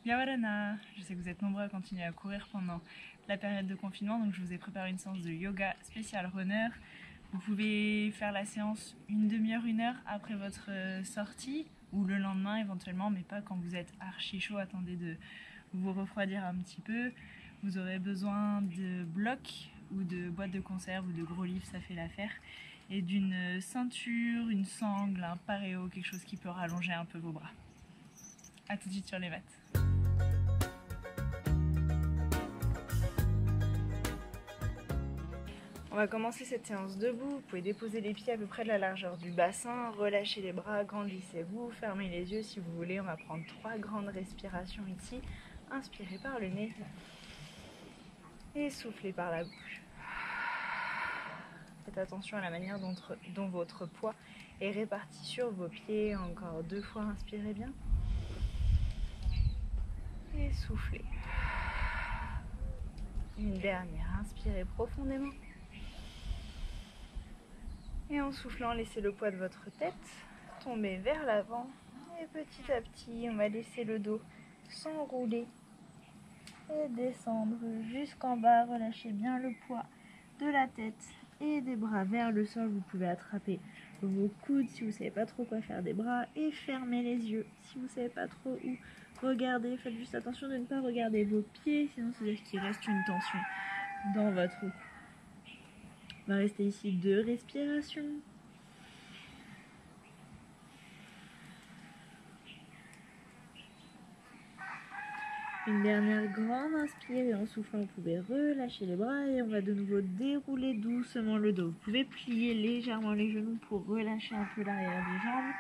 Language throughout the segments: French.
Yavarana. Je sais que vous êtes nombreux à continuer à courir pendant la période de confinement, donc je vous ai préparé une séance de yoga spécial runner. Vous pouvez faire la séance une demi-heure, une heure après votre sortie ou le lendemain éventuellement, mais pas quand vous êtes archi chaud. Attendez de vous refroidir un petit peu. Vous aurez besoin de blocs ou de boîtes de conserve ou de gros livres, ça fait l'affaire, et d'une ceinture, une sangle, un paréo, quelque chose qui peut rallonger un peu vos bras. A tout de suite sur les mattes. On va commencer cette séance debout. Vous pouvez déposer les pieds à peu près de la largeur du bassin, relâcher les bras, grandissez-vous, fermez les yeux si vous voulez. On va prendre 3 grandes respirations ici. Inspirez par le nez et soufflez par la bouche. Faites attention à la manière dont votre poids est réparti sur vos pieds. Encore 2 fois, inspirez bien. Et soufflez. Une dernière, inspirez profondément. Et en soufflant, laissez le poids de votre tête tomber vers l'avant. Et petit à petit, on va laisser le dos s'enrouler et descendre jusqu'en bas. Relâchez bien le poids de la tête et des bras vers le sol. Vous pouvez attraper vos coudes si vous ne savez pas trop quoi faire des bras et fermer les yeux si vous ne savez pas trop où regarder. Faites juste attention de ne pas regarder vos pieds, sinon c'est-à-dire qu'il reste une tension dans votre cou. On va rester ici 2 respirations. Une dernière grande inspire et en soufflant, vous pouvez relâcher les bras et on va de nouveau dérouler doucement le dos. Vous pouvez plier légèrement les genoux pour relâcher un peu l'arrière des jambes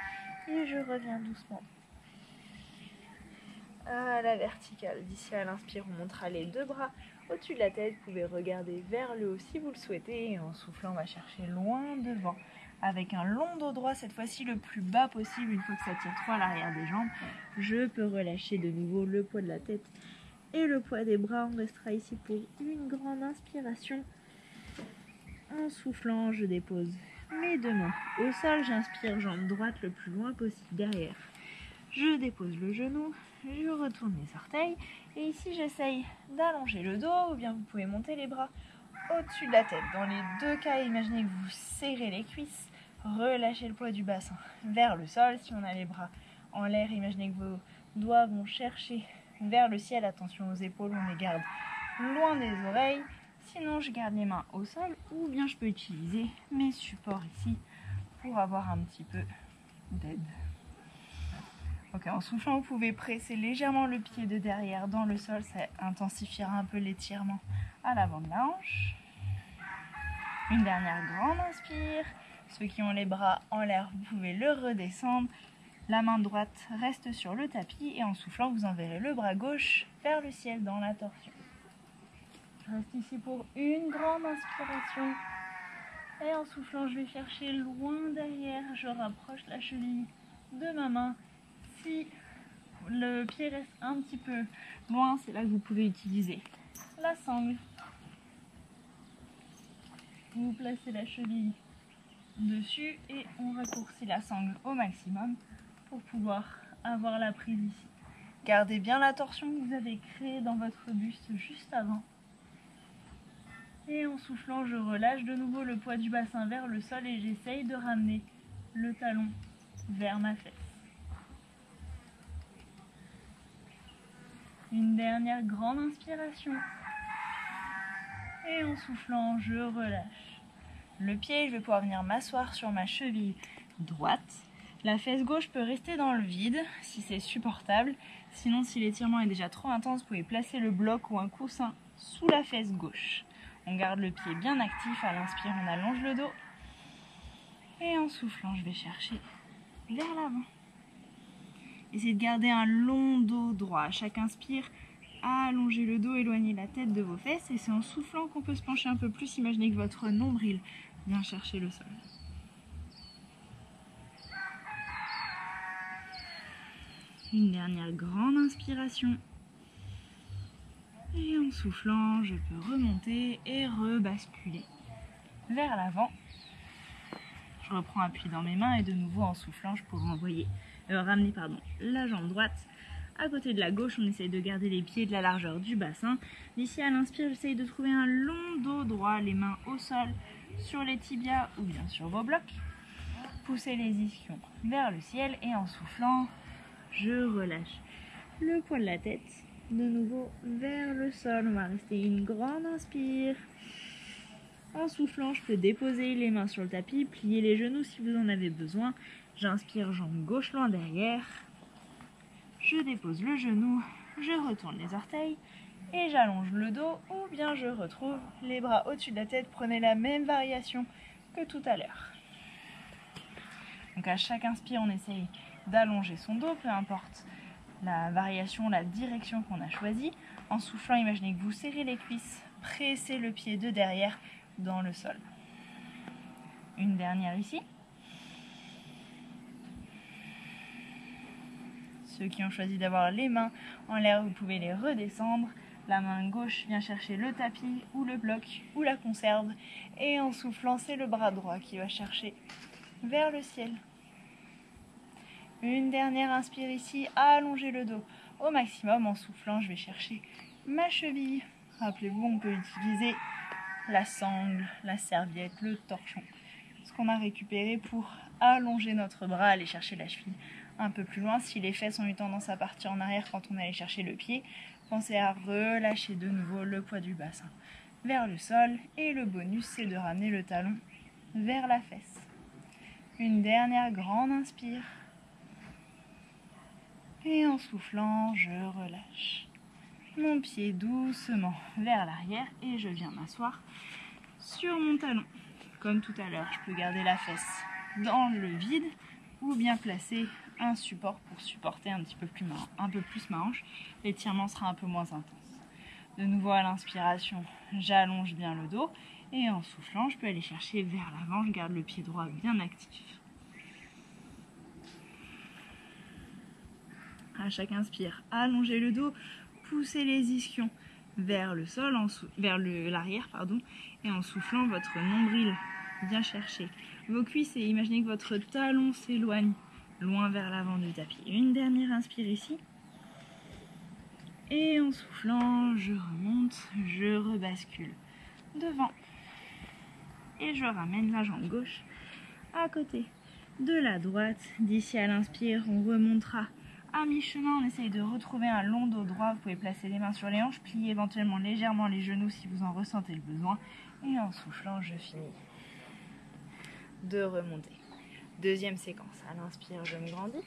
et je reviens doucement à la verticale. D'ici à l'inspire, on montera les 2 bras au-dessus de la tête. Vous pouvez regarder vers le haut si vous le souhaitez et en soufflant, on va chercher loin devant avec un long dos droit, cette fois-ci le plus bas possible. Une fois que ça tire trop à l'arrière des jambes, je peux relâcher de nouveau le poids de la tête et le poids des bras. On restera ici pour une grande inspiration. En soufflant, je dépose mes 2 mains au sol. J'inspire jambe droite le plus loin possible derrière. Je dépose le genou, je retourne les orteils et ici j'essaye d'allonger le dos ou bien vous pouvez monter les bras au-dessus de la tête. Dans les 2 cas, imaginez que vous serrez les cuisses, relâchez le poids du bassin vers le sol. Si on a les bras en l'air, imaginez que vos doigts vont chercher vers le ciel. Attention aux épaules, on les garde loin des oreilles. Sinon, je garde les mains au sol ou bien je peux utiliser mes supports ici pour avoir un petit peu d'aide. Ok, en soufflant, vous pouvez presser légèrement le pied de derrière dans le sol. Ça intensifiera un peu l'étirement à l'avant de la hanche. Une dernière grande inspire. Ceux qui ont les bras en l'air, vous pouvez le redescendre. La main droite reste sur le tapis et en soufflant, vous enverrez le bras gauche vers le ciel dans la torsion. Je reste ici pour une grande inspiration. Et en soufflant, je vais chercher loin derrière. Je rapproche la cheville de ma main. Si le pied reste un petit peu loin, c'est là que vous pouvez utiliser la sangle. Vous placez la cheville dessus et on raccourcit la sangle au maximum pour pouvoir avoir la prise ici. Gardez bien la torsion que vous avez créée dans votre buste juste avant. Et en soufflant, je relâche de nouveau le poids du bassin vers le sol et j'essaye de ramener le talon vers ma fesse. Une dernière grande inspiration. Et en soufflant, je relâche le pied. Je vais pouvoir venir m'asseoir sur ma cheville droite. La fesse gauche peut rester dans le vide si c'est supportable. Sinon, si l'étirement est déjà trop intense, vous pouvez placer le bloc ou un coussin sous la fesse gauche. On garde le pied bien actif. À l'inspire, on allonge le dos. Et en soufflant, je vais chercher vers l'avant. Essayez de garder un long dos droit. À chaque inspire, allongez le dos, éloignez la tête de vos fesses. Et c'est en soufflant qu'on peut se pencher un peu plus. Imaginez que votre nombril vient chercher le sol. Une dernière grande inspiration. Et en soufflant, je peux remonter et rebasculer vers l'avant. Je reprends appui dans mes mains et de nouveau en soufflant, je pourrai ramener la jambe droite À côté de la gauche, on essaye de garder les pieds de la largeur du bassin. D'ici à l'inspire, j'essaye de trouver un long dos droit, les mains au sol, sur les tibias ou bien sur vos blocs. Poussez les ischions vers le ciel et en soufflant, je relâche le poids de la tête de nouveau vers le sol. On va rester une grande inspire. En soufflant, je peux déposer les mains sur le tapis, plier les genoux si vous en avez besoin. J'inspire, jambe gauche loin derrière. Je dépose le genou, je retourne les orteils et j'allonge le dos ou bien je retrouve les bras au-dessus de la tête. Prenez la même variation que tout à l'heure. Donc à chaque inspire, on essaye d'allonger son dos, peu importe la variation, la direction qu'on a choisie. En soufflant, imaginez que vous serrez les cuisses, pressez le pied de derrière dans le sol. Une dernière ici. Ceux qui ont choisi d'avoir les mains en l'air, vous pouvez les redescendre. La main gauche vient chercher le tapis ou le bloc ou la conserve. Et en soufflant, c'est le bras droit qui va chercher vers le ciel. Une dernière inspire ici, allongez le dos au maximum. En soufflant, je vais chercher ma cheville. Rappelez-vous, on peut utiliser la sangle, la serviette, le torchon. Ce qu'on a récupéré pour allonger notre bras, aller chercher la cheville un peu plus loin. Si les fesses ont eu tendance à partir en arrière quand on allait chercher le pied, pensez à relâcher de nouveau le poids du bassin vers le sol. Et le bonus, c'est de ramener le talon vers la fesse. Une dernière grande inspire. Et en soufflant, je relâche mon pied doucement vers l'arrière et je viens m'asseoir sur mon talon. Comme tout à l'heure, je peux garder la fesse dans le vide ou bien placer un support pour supporter un peu plus ma hanche. L'étirement sera un peu moins intense. De nouveau à l'inspiration, j'allonge bien le dos et en soufflant, je peux aller chercher vers l'avant. Je garde le pied droit bien actif. À chaque inspire, allongez le dos, poussez les ischions vers le sol, vers l'arrière, et en soufflant, votre nombril vient chercher vos cuisses et imaginez que votre talon s'éloigne loin vers l'avant du tapis. Une dernière inspire ici. Et en soufflant, je remonte, je rebascule devant. Et je ramène la jambe gauche à côté de la droite. D'ici à l'inspire, on remontera à mi-chemin. On essaye de retrouver un long dos droit. Vous pouvez placer les mains sur les hanches, plier éventuellement légèrement les genoux si vous en ressentez le besoin. Et en soufflant, je finis de remonter. Deuxième séquence. À l'inspire, je me grandis.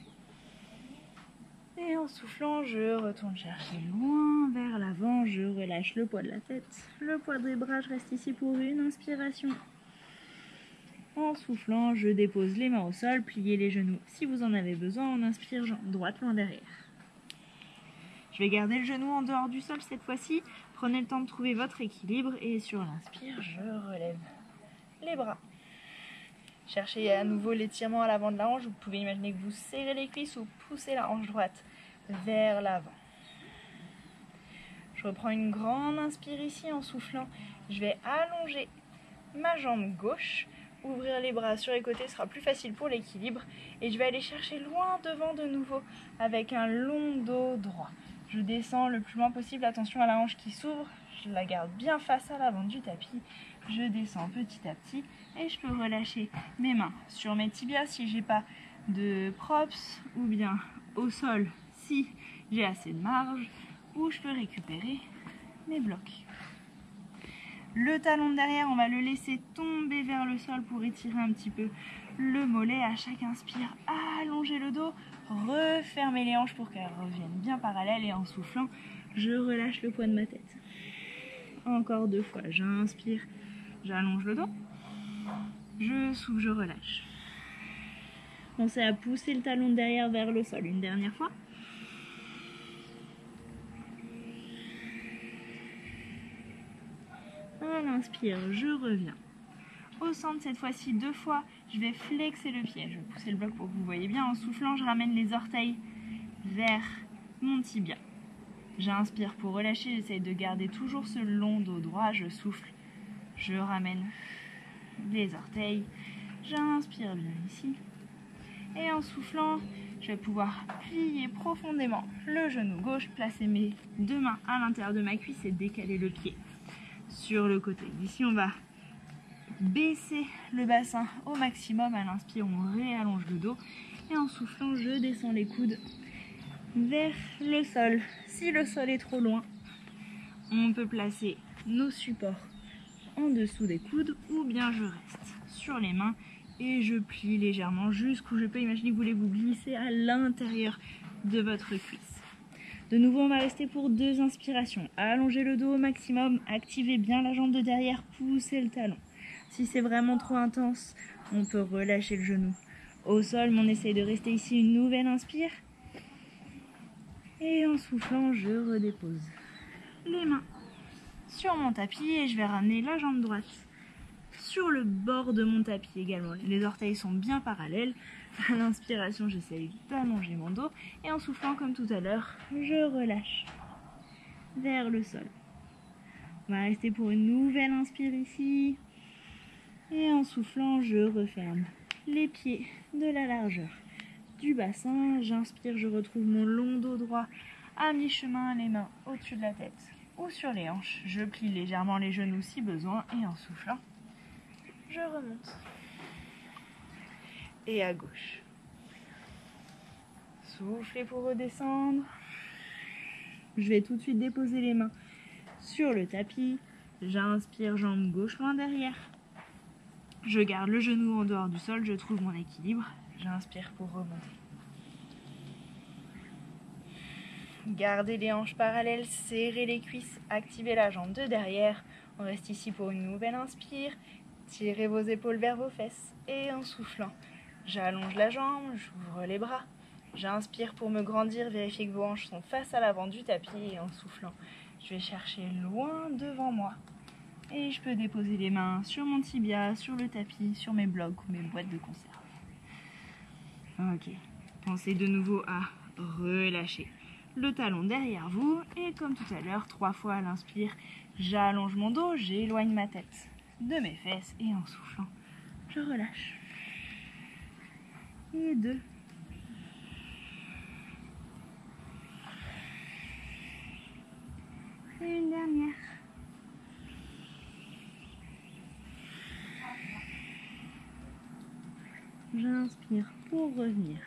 Et en soufflant, je retourne chercher loin vers l'avant. Je relâche le poids de la tête, le poids des bras. Je reste ici pour une inspiration. En soufflant, je dépose les mains au sol, pliez les genoux si vous en avez besoin. On inspire, jambe droite loin derrière. Je vais garder le genou en dehors du sol cette fois-ci. Prenez le temps de trouver votre équilibre et sur l'inspire, je relève les bras. Cherchez à nouveau l'étirement à l'avant de la hanche. Vous pouvez imaginer que vous serrez les cuisses ou poussez la hanche droite vers l'avant. Je reprends une grande inspire ici en soufflant. Je vais allonger ma jambe gauche. Ouvrir les bras sur les côtés sera plus facile pour l'équilibre. Et je vais aller chercher loin devant de nouveau avec un long dos droit. Je descends le plus loin possible. Attention à la hanche qui s'ouvre. Je la garde bien face à l'avant du tapis. Je descends petit à petit et je peux relâcher mes mains sur mes tibias si j'ai pas de props ou bien au sol si j'ai assez de marge ou je peux récupérer mes blocs. Le talon de derrière, on va le laisser tomber vers le sol pour étirer un petit peu le mollet. À chaque inspire, allongez le dos, refermez les hanches pour qu'elles reviennent bien parallèles et en soufflant, je relâche le poids de ma tête. Encore 2 fois, j'inspire, j'allonge le dos, je souffle, je relâche. Pensez à pousser le talon de derrière vers le sol une dernière fois. À l'inspire, je reviens. Au centre, cette fois-ci 2 fois, je vais flexer le pied. Je vais pousser le bloc pour que vous voyez bien. En soufflant, je ramène les orteils vers mon tibia. J'inspire pour relâcher. J'essaie de garder toujours ce long dos droit. Je souffle. Je ramène les orteils. J'inspire bien ici. Et en soufflant, Je vais pouvoir plier profondément le genou gauche, placer mes deux mains à l'intérieur de ma cuisse et décaler le pied sur le côté. Ici, on va baisser le bassin au maximum. À l'inspire, on réallonge le dos et en soufflant, je descends les coudes vers le sol. Si le sol est trop loin, on peut placer nos supports en dessous des coudes ou bien je reste sur les mains et je plie légèrement jusqu'où je peux. Imaginez que vous voulez vous glisser à l'intérieur de votre cuisse. De nouveau, on va rester pour 2 inspirations. Allongez le dos au maximum, activez bien la jambe de derrière, poussez le talon. Si c'est vraiment trop intense, on peut relâcher le genou au sol, mais on essaye de rester ici. Une nouvelle inspire. Et en soufflant, je redépose les mains sur mon tapis et je vais ramener la jambe droite sur le bord de mon tapis également. Les orteils sont bien parallèles. À l'inspiration, j'essaye d'allonger mon dos et en soufflant comme tout à l'heure, je relâche vers le sol. On va rester pour une nouvelle inspire ici. Et en soufflant, je referme les pieds de la largeur du bassin. J'inspire, je retrouve mon long dos droit à mi-chemin, les mains au-dessus de la tête ou sur les hanches. Je plie légèrement les genoux si besoin et en soufflant, je remonte. Et à gauche. Soufflez pour redescendre. Je vais tout de suite déposer les mains sur le tapis. J'inspire, jambe gauche loin derrière. Je garde le genou en dehors du sol, je trouve mon équilibre. J'inspire pour remonter. Gardez les hanches parallèles, serrez les cuisses, activez la jambe de derrière. On reste ici pour une nouvelle inspire. Tirez vos épaules vers vos fesses et en soufflant, j'allonge la jambe, j'ouvre les bras. J'inspire pour me grandir, vérifiez que vos hanches sont face à l'avant du tapis et en soufflant, je vais chercher loin devant moi. Et je peux déposer les mains sur mon tibia, sur le tapis, sur mes blocs ou mes boîtes de conserve. Ok, pensez de nouveau à relâcher le talon derrière vous et comme tout à l'heure, 3 fois à l'inspire, j'allonge mon dos, j'éloigne ma tête de mes fesses et en soufflant, je relâche. Et 2. Et une dernière. J'inspire pour revenir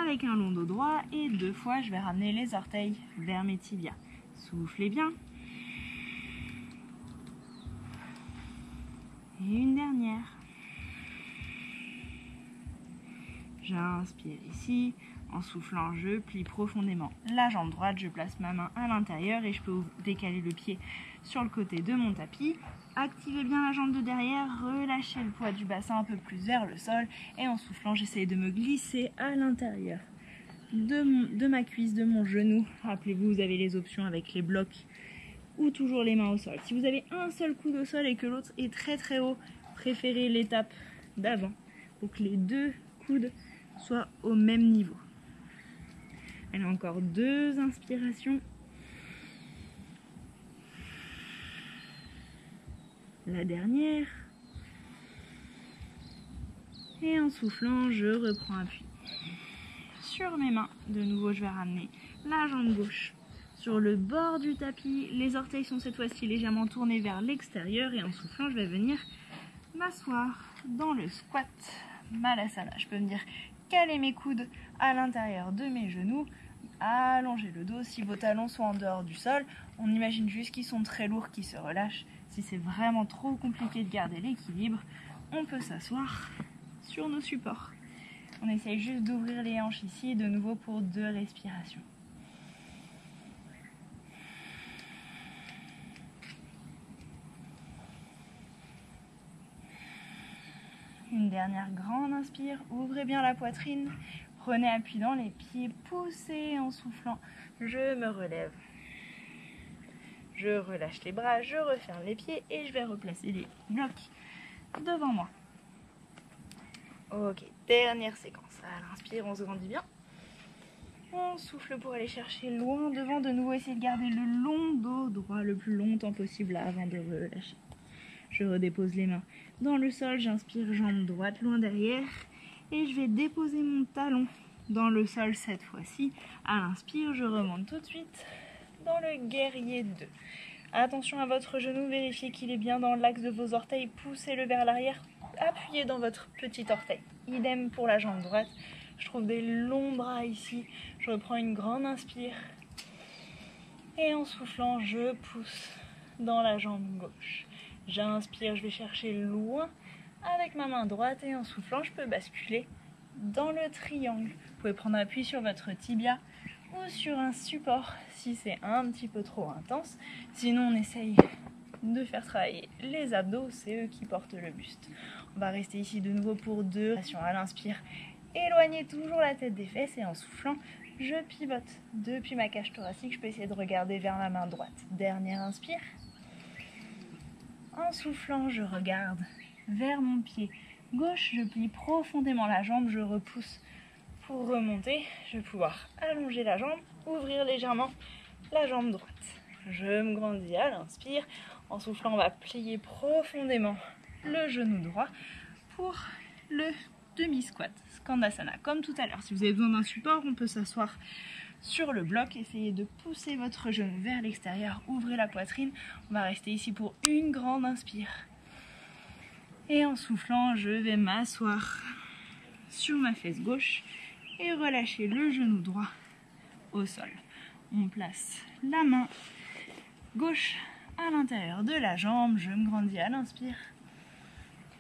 avec un long dos droit et 2 fois je vais ramener les orteils vers mes tibias. Soufflez bien. Et une dernière. J'inspire ici. En soufflant, je plie profondément la jambe droite. Je place ma main à l'intérieur et je peux décaler le pied sur le côté de mon tapis. Activez bien la jambe de derrière. Relâchez le poids du bassin un peu plus vers le sol. Et en soufflant, j'essaye de me glisser à l'intérieur de ma cuisse, de mon genou. Rappelez-vous, vous avez les options avec les blocs ou toujours les mains au sol. Si vous avez un seul coude au sol et que l'autre est très très haut, préférez l'étape d'avant pour que les 2 coudes soient au même niveau. Allez, encore 2 inspirations. La dernière. Et en soufflant, je reprends appui sur mes mains. De nouveau, je vais ramener la jambe gauche sur le bord du tapis. Les orteils sont cette fois-ci légèrement tournés vers l'extérieur. Et en soufflant, je vais venir m'asseoir dans le squat Malasana. Je peux venir caler mes coudes à l'intérieur de mes genoux. Allongez le dos. Si vos talons sont en dehors du sol, on imagine juste qu'ils sont très lourds, qu'ils se relâchent. Si c'est vraiment trop compliqué de garder l'équilibre, on peut s'asseoir sur nos supports. On essaye juste d'ouvrir les hanches ici, de nouveau pour 2 respirations. Une dernière grande inspire, ouvrez bien la poitrine, prenez appui dans les pieds, poussez en soufflant, je me relève. Je relâche les bras, je referme les pieds et je vais replacer les blocs devant moi. Ok, dernière séquence. À l'inspire, on se grandit bien. On souffle pour aller chercher loin devant. De nouveau, essayer de garder le long dos droit le plus longtemps possible avant de relâcher. Je redépose les mains dans le sol. J'inspire, jambe droite loin derrière. Et je vais déposer mon talon dans le sol cette fois-ci. À l'inspire, je remonte tout de suite dans le guerrier 2. Attention à votre genou, vérifiez qu'il est bien dans l'axe de vos orteils, poussez-le vers l'arrière, appuyez dans votre petit orteil. Idem pour la jambe droite, je trouve des longs bras ici, je reprends une grande inspire et en soufflant, je pousse dans la jambe gauche. J'inspire, je vais chercher loin avec ma main droite et en soufflant, je peux basculer dans le triangle. Vous pouvez prendre appui sur votre tibia ou sur un support si c'est un petit peu trop intense. Sinon, on essaye de faire travailler les abdos, c'est eux qui portent le buste. On va rester ici de nouveau pour 2. À l'inspire, éloignez toujours la tête des fesses et en soufflant, je pivote depuis ma cage thoracique. Je peux essayer de regarder vers la main droite. Dernière inspire. En soufflant, je regarde vers mon pied gauche. Je plie profondément la jambe, je repousse pour remonter. Je vais pouvoir allonger la jambe, ouvrir légèrement la jambe droite. Je me grandis à l'inspire. En soufflant, on va plier profondément le genou droit pour le demi-squat, Skandasana. Comme tout à l'heure, si vous avez besoin d'un support, on peut s'asseoir sur le bloc. Essayez de pousser votre genou vers l'extérieur, ouvrez la poitrine. On va rester ici pour une grande inspire. Et en soufflant, je vais m'asseoir sur ma fesse gauche et relâcher le genou droit au sol. On place la main gauche à l'intérieur de la jambe, je me grandis à l'inspire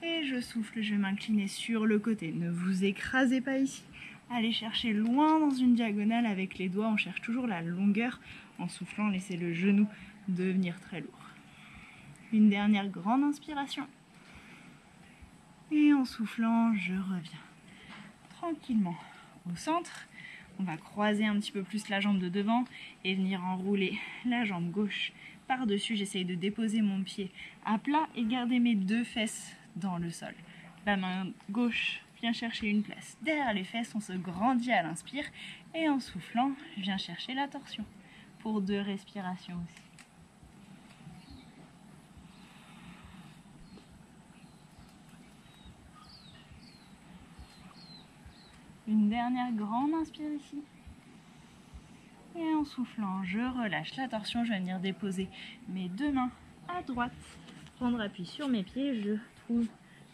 et je souffle, je vais m'incliner sur le côté. Ne vous écrasez pas ici, allez chercher loin dans une diagonale avec les doigts, on cherche toujours la longueur. En soufflant, laissez le genou devenir très lourd. Une dernière grande inspiration et en soufflant, je reviens tranquillement au centre. On va croiser un petit peu plus la jambe de devant et venir enrouler la jambe gauche par-dessus. J'essaye de déposer mon pied à plat et garder mes 2 fesses dans le sol. La main gauche vient chercher une place derrière les fesses, on se grandit à l'inspire et en soufflant, je viens chercher la torsion pour 2 respirations aussi. Une dernière grande inspire ici. Et en soufflant, je relâche la torsion. Je vais venir déposer mes 2 mains à droite. Prendre appui sur mes pieds. Je trouve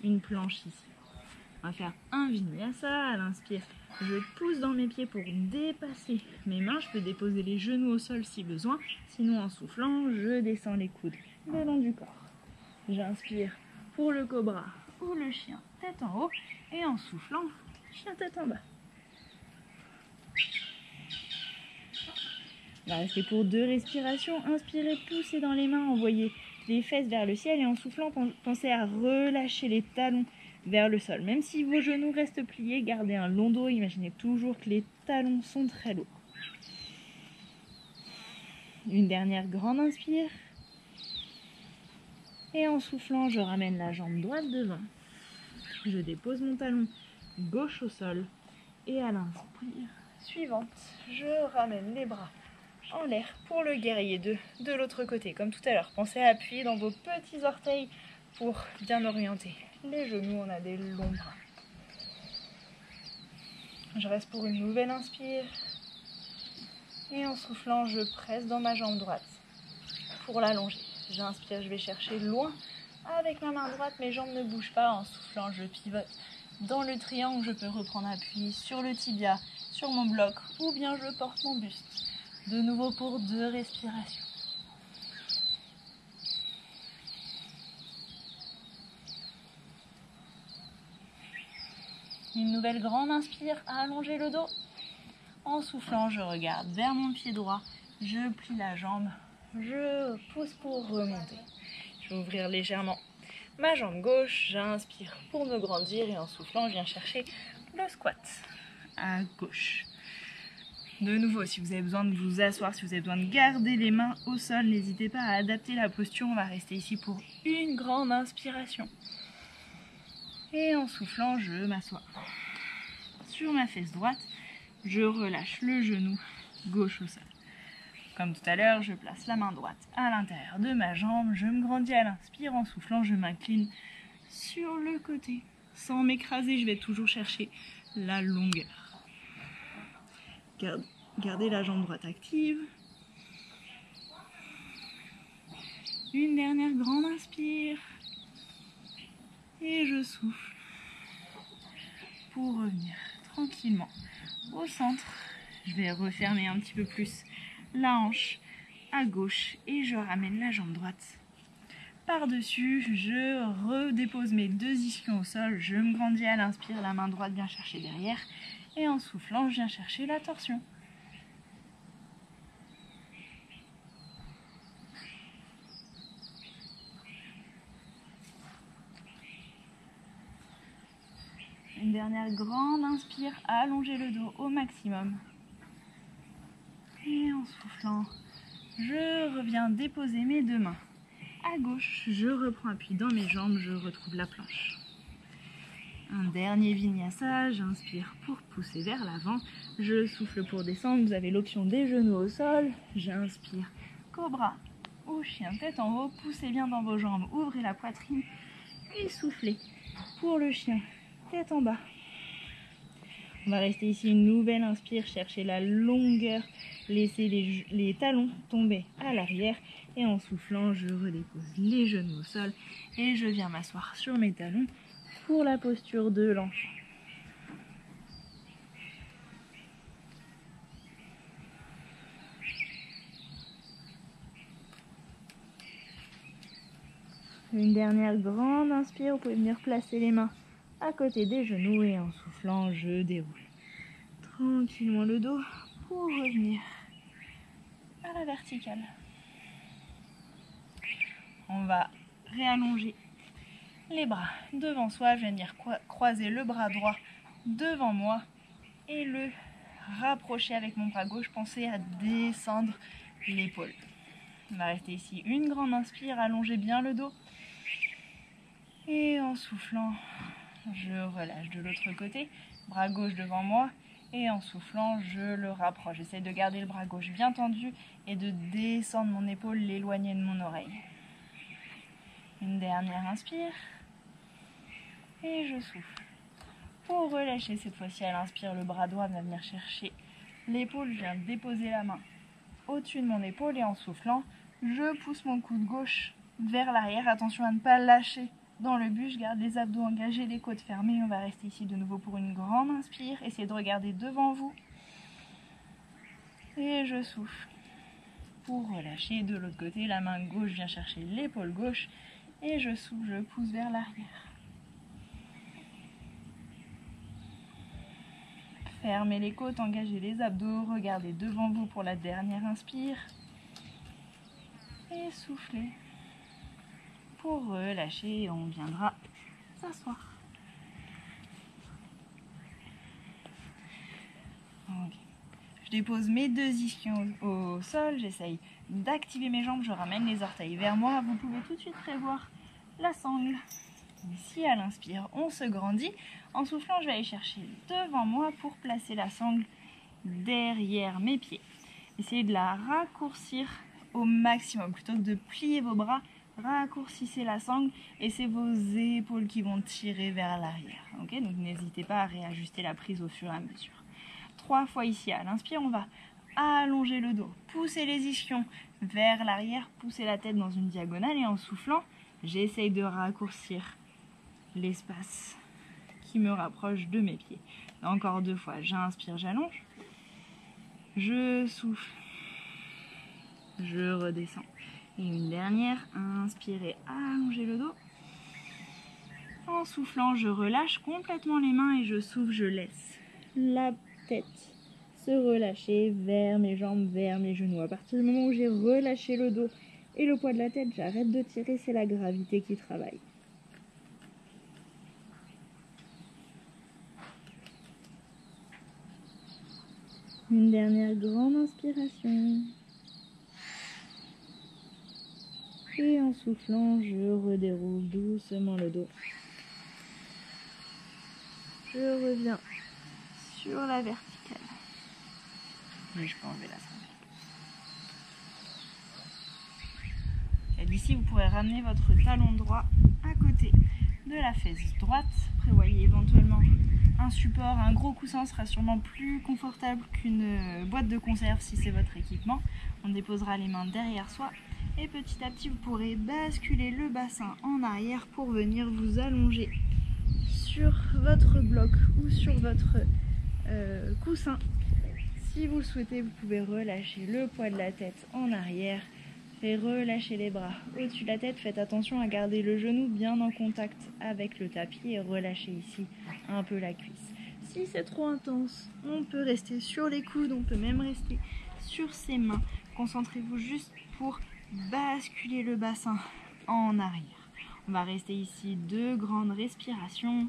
une planche ici. On va faire un vinyasa. À l'inspire, je pousse dans mes pieds pour dépasser mes mains. Je peux déposer les genoux au sol si besoin. Sinon, en soufflant, je descends les coudes le long du corps. J'inspire pour le cobra ou le chien tête en haut. Et en soufflant, chien tête en bas. On va rester pour 2 respirations. Inspirez, poussez dans les mains, envoyez les fesses vers le ciel et en soufflant, pensez à relâcher les talons vers le sol. Même si vos genoux restent pliés, gardez un long dos. Imaginez toujours que les talons sont très lourds. Une dernière grande inspire. Et en soufflant, je ramène la jambe droite devant. Je dépose mon talon gauche au sol. Et à l'inspire suivante, je ramène les bras en l'air pour le guerrier 2 de l'autre côté. Comme tout à l'heure, pensez à appuyer dans vos petits orteils pour bien orienter les genoux. On a des longs bras. Je reste pour une nouvelle inspire. Et en soufflant, je presse dans ma jambe droite pour l'allonger. J'inspire, je vais chercher loin avec ma main droite. Mes jambes ne bougent pas. En soufflant, je pivote dans le triangle. Je peux reprendre appui sur le tibia, sur mon bloc ou bien je porte mon buste. De nouveau pour 2 respirations. Une nouvelle grande inspire, allonger le dos. En soufflant, je regarde vers mon pied droit. Je plie la jambe. Je pousse pour remonter. Je vais ouvrir légèrement ma jambe gauche. J'inspire pour me grandir et en soufflant, je viens chercher le squat à gauche. De nouveau, si vous avez besoin de vous asseoir, si vous avez besoin de garder les mains au sol, n'hésitez pas à adapter la posture. On va rester ici pour une grande inspiration. Et en soufflant, je m'assois sur ma fesse droite. Je relâche le genou gauche au sol. Comme tout à l'heure, je place la main droite à l'intérieur de ma jambe. Je me grandis à l'inspire. En soufflant, je m'incline sur le côté. Sans m'écraser, je vais toujours chercher la longueur. Gardez la jambe droite active. Une dernière grande inspire. Et je souffle pour revenir tranquillement au centre. Je vais refermer un petit peu plus la hanche à gauche et je ramène la jambe droite par-dessus. Je redépose mes 2 ischions au sol. Je me grandis à l'inspire, la main droite vient chercher derrière et en soufflant, je viens chercher la torsion. Une dernière grande inspire, allongez le dos au maximum. Et en soufflant, je reviens déposer mes 2 mains à gauche. Je reprends appui dans mes jambes, je retrouve la planche. Un dernier vinyasa, j'inspire pour pousser vers l'avant. Je souffle pour descendre, vous avez l'option des genoux au sol. J'inspire, cobra ou chien tête en haut. Poussez bien dans vos jambes, ouvrez la poitrine et soufflez pour le chien. Tête en bas. On va rester ici une nouvelle inspire, chercher la longueur, laissez les talons tomber à l'arrière et en soufflant, je redépose les genoux au sol et je viens m'asseoir sur mes talons pour la posture de l'enfant. Une dernière grande inspire, vous pouvez venir placer les mains à côté des genoux et en soufflant, je déroule tranquillement le dos pour revenir à la verticale. On va réallonger les bras devant soi. Je vais venir croiser le bras droit devant moi et le rapprocher avec mon bras gauche. Pensez à descendre l'épaule. On va rester ici une grande inspire, allongez bien le dos. Et en soufflant, je relâche de l'autre côté, bras gauche devant moi. Et en soufflant, je le rapproche. J'essaie de garder le bras gauche bien tendu et de descendre mon épaule, l'éloigner de mon oreille. Une dernière inspire. Et je souffle. Pour relâcher cette fois-ci, à l'inspire, le bras droit va venir chercher l'épaule. Je viens déposer la main au-dessus de mon épaule et en soufflant, je pousse mon coude gauche vers l'arrière. Attention à ne pas lâcher dans le but, je garde les abdos engagés, les côtes fermées. On va rester ici de nouveau pour une grande inspire. Essayez de regarder devant vous. Et je souffle. Pour relâcher de l'autre côté, la main gauche vient chercher l'épaule gauche. Et je souffle, je pousse vers l'arrière. Fermez les côtes, engagez les abdos. Regardez devant vous pour la dernière inspire. Et soufflez. Pour relâcher, on viendra s'asseoir. Okay. Je dépose mes 2 ischions au sol, j'essaye d'activer mes jambes, je ramène les orteils vers moi. Vous pouvez tout de suite prévoir la sangle. Ici, à l'inspire, on se grandit. En soufflant, je vais aller chercher devant moi pour placer la sangle derrière mes pieds. Essayez de la raccourcir au maximum. Plutôt que de plier vos bras, raccourcissez la sangle et c'est vos épaules qui vont tirer vers l'arrière. Okay, donc n'hésitez pas à réajuster la prise au fur et à mesure. 3 fois ici, à l'inspire, on va allonger le dos, pousser les ischions vers l'arrière, pousser la tête dans une diagonale et en soufflant, j'essaye de raccourcir l'espace qui me rapproche de mes pieds. Encore 2 fois, j'inspire, j'allonge, je souffle, je redescends. Et une dernière, inspirez, allongez le dos. En soufflant, je relâche complètement les mains et je souffle, je laisse la tête se relâcher vers mes jambes, vers mes genoux. À partir du moment où j'ai relâché le dos et le poids de la tête, j'arrête de tirer, c'est la gravité qui travaille. Une dernière grande inspiration. Et en soufflant, je redéroule doucement le dos. Je reviens sur la verticale. Mais je peux enlever la sangle. Et d'ici, vous pourrez ramener votre talon droit à côté de la fesse droite. Prévoyez éventuellement un support, un gros coussin sera sûrement plus confortable qu'une boîte de conserve si c'est votre équipement. On déposera les mains derrière soi et petit à petit vous pourrez basculer le bassin en arrière pour venir vous allonger sur votre bloc ou sur votre coussin. Si vous le souhaitez, vous pouvez relâcher le poids de la tête en arrière et relâcher les bras au-dessus de la tête. Faites attention à garder le genou bien en contact avec le tapis et relâcher ici un peu la cuisse. Si c'est trop intense, on peut rester sur les coudes, on peut même rester sur ses mains. Concentrez-vous juste pour basculer le bassin en arrière. On va rester ici 2 grandes respirations.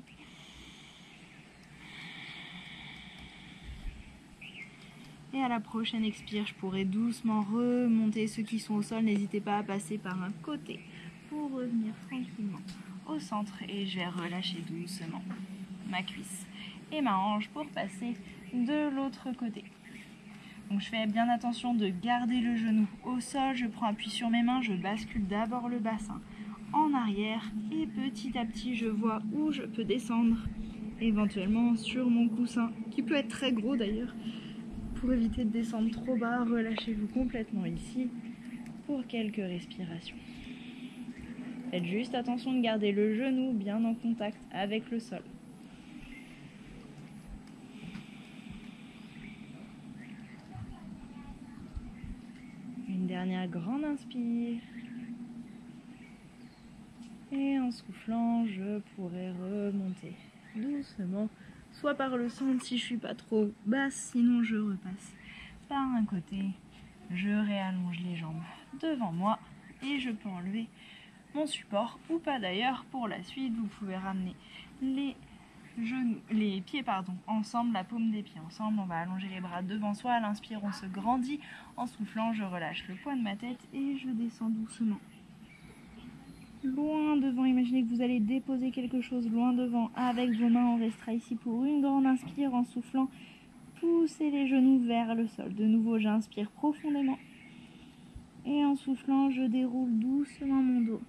Et à la prochaine expire, je pourrai doucement remonter. Ceux qui sont au sol, n'hésitez pas à passer par un côté pour revenir tranquillement au centre. Et je vais relâcher doucement ma cuisse et ma hanche pour passer de l'autre côté. Donc je fais bien attention de garder le genou au sol. Je prends appui sur mes mains, je bascule d'abord le bassin en arrière. Et petit à petit, je vois où je peux descendre, éventuellement sur mon coussin, qui peut être très gros d'ailleurs. Pour éviter de descendre trop bas, relâchez-vous complètement ici pour quelques respirations. Faites juste attention de garder le genou bien en contact avec le sol. Une dernière grande inspire. Et en soufflant, je pourrai remonter doucement, soit par le centre si je suis pas trop basse, sinon je repasse par un côté. Je réallonge les jambes devant moi et je peux enlever mon support ou pas d'ailleurs. Pour la suite, vous pouvez ramener les pieds ensemble, la paume des pieds ensemble. On va allonger les bras devant soi. À l'inspire, on se grandit. En soufflant, je relâche le poids de ma tête et je descends doucement. Loin devant, imaginez que vous allez déposer quelque chose loin devant avec vos mains. On restera ici pour une grande inspire. En soufflant, poussez les genoux vers le sol. De nouveau, j'inspire profondément. Et en soufflant, je déroule doucement mon dos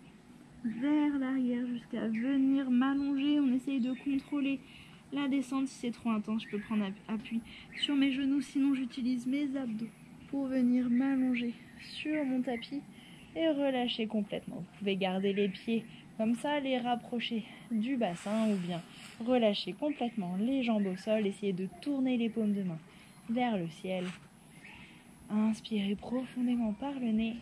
vers l'arrière jusqu'à venir m'allonger. On essaye de contrôler la descente. Si c'est trop intense, je peux prendre appui sur mes genoux. Sinon, j'utilise mes abdos pour venir m'allonger sur mon tapis et relâcher complètement. Vous pouvez garder les pieds comme ça, les rapprocher du bassin ou bien relâcher complètement les jambes au sol. Essayez de tourner les paumes de main vers le ciel. Inspirez profondément par le nez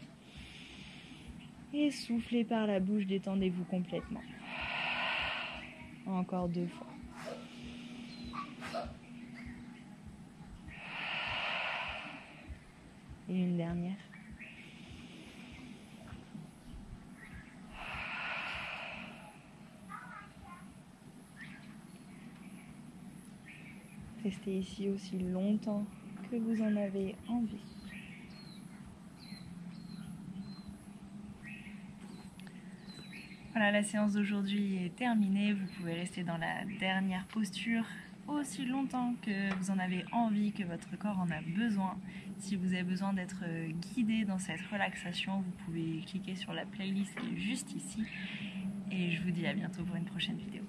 et soufflez par la bouche. Détendez-vous complètement. Encore 2 fois. Et une dernière. Restez ici aussi longtemps que vous en avez envie. Voilà, la séance d'aujourd'hui est terminée. Vous pouvez rester dans la dernière posture aussi longtemps que vous en avez envie, que votre corps en a besoin. Si vous avez besoin d'être guidé dans cette relaxation, vous pouvez cliquer sur la playlist qui est juste ici. Et je vous dis à bientôt pour une prochaine vidéo.